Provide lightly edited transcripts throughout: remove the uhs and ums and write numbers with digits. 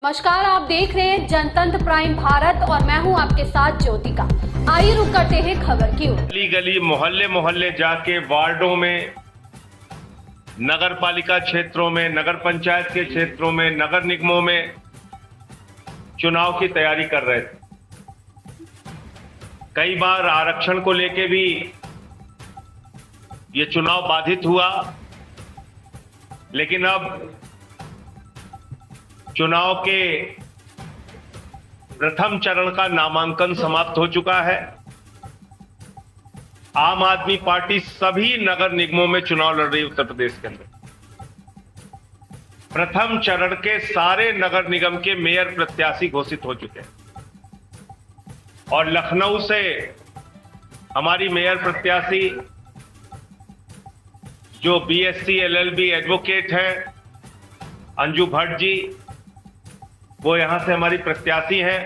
नमस्कार, आप देख रहे हैं जनतंत्र प्राइम भारत और मैं हूं आपके साथ ज्योतिका। आइए रुक करते हैं खबर की ओर। गली गली मोहल्ले मोहल्ले जाके वार्डों में, नगर पालिका क्षेत्रों में, नगर पंचायत के क्षेत्रों में, नगर निगमों में चुनाव की तैयारी कर रहे थे। कई बार आरक्षण को लेके भी ये चुनाव बाधित हुआ, लेकिन अब चुनाव के प्रथम चरण का नामांकन समाप्त हो चुका है। आम आदमी पार्टी सभी नगर निगमों में चुनाव लड़ रही है उत्तर प्रदेश के अंदर। प्रथम चरण के सारे नगर निगम के मेयर प्रत्याशी घोषित हो चुके हैं और लखनऊ से हमारी मेयर प्रत्याशी जो बीएससी एलएलबी एडवोकेट है अंजू भट्ट जी, वो यहां से हमारी प्रत्याशी हैं।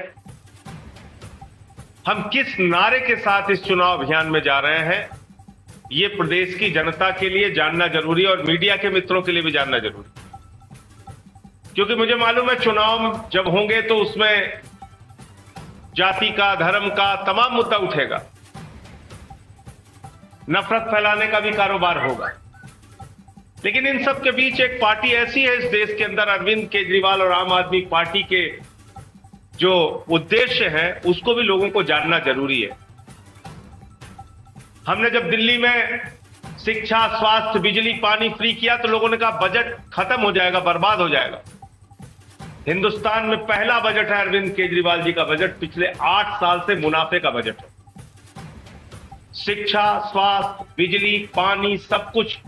हम किस नारे के साथ इस चुनाव अभियान में जा रहे हैं, ये प्रदेश की जनता के लिए जानना जरूरी है और मीडिया के मित्रों के लिए भी जानना जरूरी है, क्योंकि मुझे मालूम है चुनाव जब होंगे तो उसमें जाति का, धर्म का तमाम मुद्दा उठेगा, नफरत फैलाने का भी कारोबार होगा। लेकिन इन सब के बीच एक पार्टी ऐसी है इस देश के अंदर, अरविंद केजरीवाल और आम आदमी पार्टी के जो उद्देश्य है उसको भी लोगों को जानना जरूरी है। हमने जब दिल्ली में शिक्षा, स्वास्थ्य, बिजली, पानी फ्री किया तो लोगों ने कहा बजट खत्म हो जाएगा, बर्बाद हो जाएगा। हिंदुस्तान में पहला बजट है अरविंद केजरीवाल जी का बजट, पिछले 8 साल से मुनाफे का बजट है। शिक्षा, स्वास्थ्य, बिजली, पानी, सब कुछ,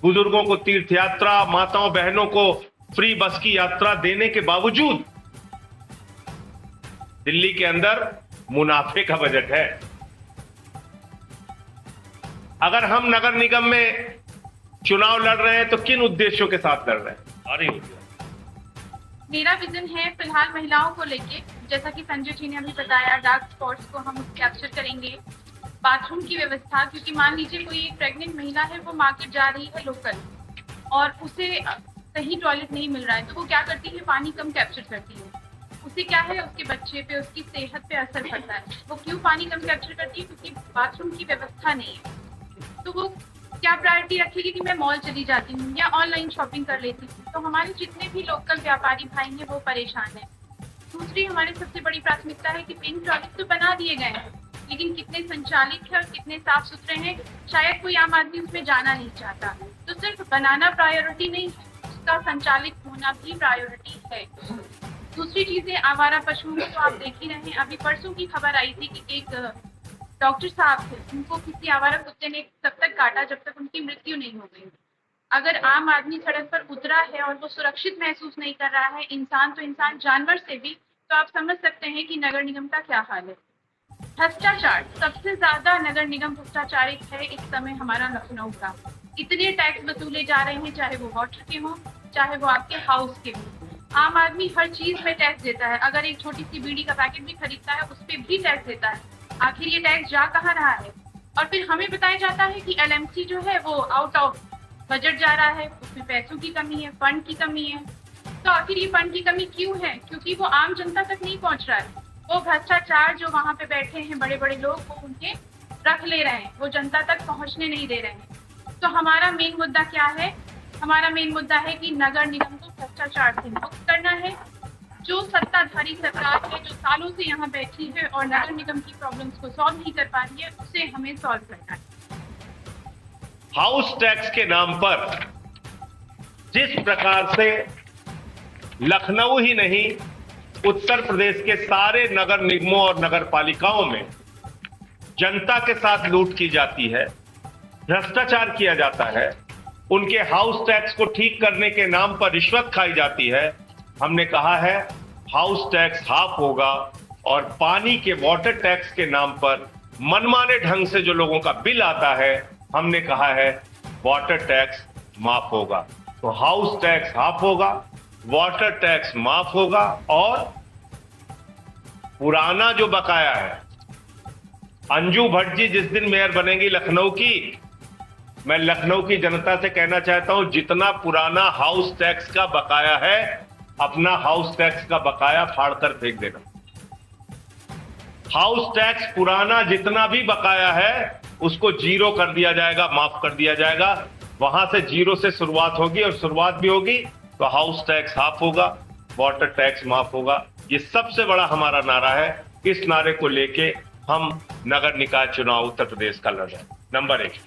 बुजुर्गों को तीर्थ यात्रा, माताओं बहनों को फ्री बस की यात्रा देने के बावजूद दिल्ली के अंदर मुनाफे का बजट है। अगर हम नगर निगम में चुनाव लड़ रहे हैं तो किन उद्देश्यों के साथ लड़ रहे हैं? मेरा विजन है फिलहाल महिलाओं को लेके, जैसा कि संजय जी ने अभी बताया, डार्क स्पॉट्स को हम कैप्चर करेंगे। बाथरूम की व्यवस्था, क्योंकि मान लीजिए कोई एक प्रेग्नेंट महिला है, वो मार्केट जा रही है लोकल और उसे कहीं टॉयलेट नहीं मिल रहा है, तो वो क्या करती है, पानी कम कैप्चर करती है। उससे क्या है, उसके बच्चे पे, उसकी सेहत पे असर पड़ता है। वो क्यों पानी कम कैप्चर करती है? क्योंकि बाथरूम की व्यवस्था नहीं है। तो वो क्या प्रायोरिटी रखेगी कि मैं मॉल चली जाती हूँ या ऑनलाइन शॉपिंग कर लेती हूँ। तो हमारे जितने भी लोकल व्यापारी भाई हैं वो परेशान हैं। दूसरी हमारी सबसे बड़ी प्राथमिकता है कि पिंक टॉयलेट तो बना दिए गए हैं, लेकिन कितने संचालित है और कितने साफ सुथरे हैं, शायद कोई आम आदमी उसमें जाना नहीं चाहता। तो सिर्फ बनाना प्रायोरिटी नहीं है, उसका संचालित होना भी प्रायोरिटी है। दूसरी चीजें, आवारा पशुओं को तो आप देख ही रहे हैं। अभी परसों की खबर आई थी कि एक डॉक्टर साहब थे, उनको किसी आवारा कुत्ते ने तब तक काटा जब तक उनकी मृत्यु नहीं हो गई। अगर आम आदमी सड़क पर उतरा है और वो सुरक्षित महसूस नहीं कर रहा है, इंसान तो इंसान, जानवर से भी, तो आप समझ सकते हैं कि नगर निगम का क्या हाल है। भ्रष्टाचार, सबसे ज्यादा नगर निगम भ्रष्टाचारित है इस समय हमारा लखनऊ का। इतने टैक्स वसूले जा रहे हैं, चाहे वो वाटर के हों, चाहे वो आपके हाउस के हों। आम आदमी हर चीज में टैक्स देता है। अगर एक छोटी सी बीड़ी का पैकेट भी खरीदता है उस पर भी टैक्स देता है। आखिर ये टैक्स जा कहाँ रहा है? और फिर हमें बताया जाता है कि एलएमसी जो है वो आउट ऑफ बजट जा रहा है, उसमें पैसों की कमी है, फंड की कमी है। तो आखिर ये फंड की कमी क्यों है? क्योंकि वो आम जनता तक नहीं पहुंच रहा है। वो भ्रष्टाचार जो वहां पे बैठे हैं बड़े बड़े लोग, वो उनके रख ले रहे हैं, वो जनता तक पहुंचने नहीं दे रहे हैं। तो हमारा मेन मुद्दा क्या है? हमारा मेन मुद्दा है कि नगर निगम को भ्रष्टाचार से मुक्त करना है। जो सत्ताधारी सरकार है, जो सालों से यहाँ बैठी है और नगर निगम की प्रॉब्लम्स को सॉल्व नहीं कर पा रही है, उसे हमें सॉल्व करना है। हाउस टैक्स के नाम पर जिस प्रकार से लखनऊ ही नहीं, उत्तर प्रदेश के सारे नगर निगमों और नगर पालिकाओं में जनता के साथ लूट की जाती है, भ्रष्टाचार किया जाता है, उनके हाउस टैक्स को ठीक करने के नाम पर रिश्वत खाई जाती है, हमने कहा है हाउस टैक्स हाफ होगा और पानी के वाटर टैक्स के नाम पर मनमाने ढंग से जो लोगों का बिल आता है, हमने कहा है वाटर टैक्स माफ होगा। तो हाउस टैक्स हाफ होगा, वाटर टैक्स माफ होगा और पुराना जो बकाया है, अंजू भट्ट जी जिस दिन मेयर बनेंगी लखनऊ की, मैं लखनऊ की जनता से कहना चाहता हूं जितना पुराना हाउस टैक्स का बकाया है अपना हाउस टैक्स का बकाया फाड़कर फेंक देना। हाउस टैक्स पुराना जितना भी बकाया है उसको जीरो कर दिया जाएगा, माफ कर दिया जाएगा। वहां से जीरो से शुरुआत होगी और शुरुआत भी होगी तो हाउस टैक्स हाफ होगा, वाटर टैक्स माफ होगा। ये सबसे बड़ा हमारा नारा है। इस नारे को लेके हम नगर निकाय चुनाव उत्तर प्रदेश का लड़ रहे हैं, नंबर 1।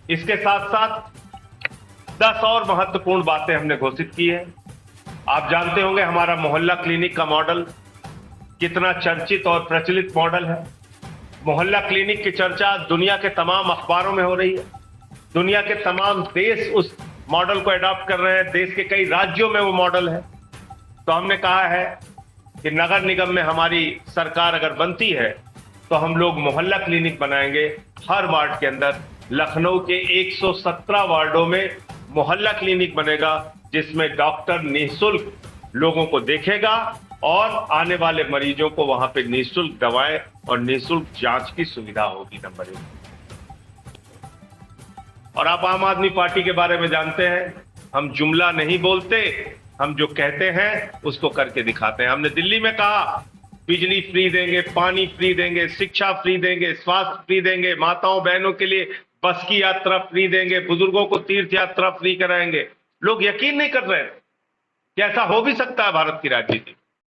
इसके साथ साथ 10 और महत्वपूर्ण बातें हमने घोषित की है। आप जानते होंगे हमारा मोहल्ला क्लिनिक का मॉडल कितना चर्चित और प्रचलित मॉडल है। मोहल्ला क्लिनिक की चर्चा दुनिया के तमाम अखबारों में हो रही है। दुनिया के तमाम देश उस मॉडल को अडॉप्ट कर रहे हैं। देश के कई राज्यों में वो मॉडल है। तो हमने कहा है कि नगर निगम में हमारी सरकार अगर बनती है तो हम लोग मोहल्ला क्लिनिक बनाएंगे हर वार्ड के अंदर। लखनऊ के 117 वार्डों में मोहल्ला क्लिनिक बनेगा जिसमें डॉक्टर निःशुल्क लोगों को देखेगा और आने वाले मरीजों को वहां पे निःशुल्क दवाएं और निःशुल्क जांच की सुविधा होगी, नंबर 1। और आप आम आदमी पार्टी के बारे में जानते हैं, हम जुमला नहीं बोलते, हम जो कहते हैं उसको करके दिखाते हैं। हमने दिल्ली में कहा बिजली फ्री देंगे, पानी फ्री देंगे, शिक्षा फ्री देंगे, स्वास्थ्य फ्री देंगे, माताओं बहनों के लिए बस की यात्रा फ्री देंगे, बुजुर्गों को तीर्थ यात्रा फ्री कराएंगे। लोग यकीन नहीं कर रहे हैं कि ऐसा हो भी सकता है भारत की राजनीति।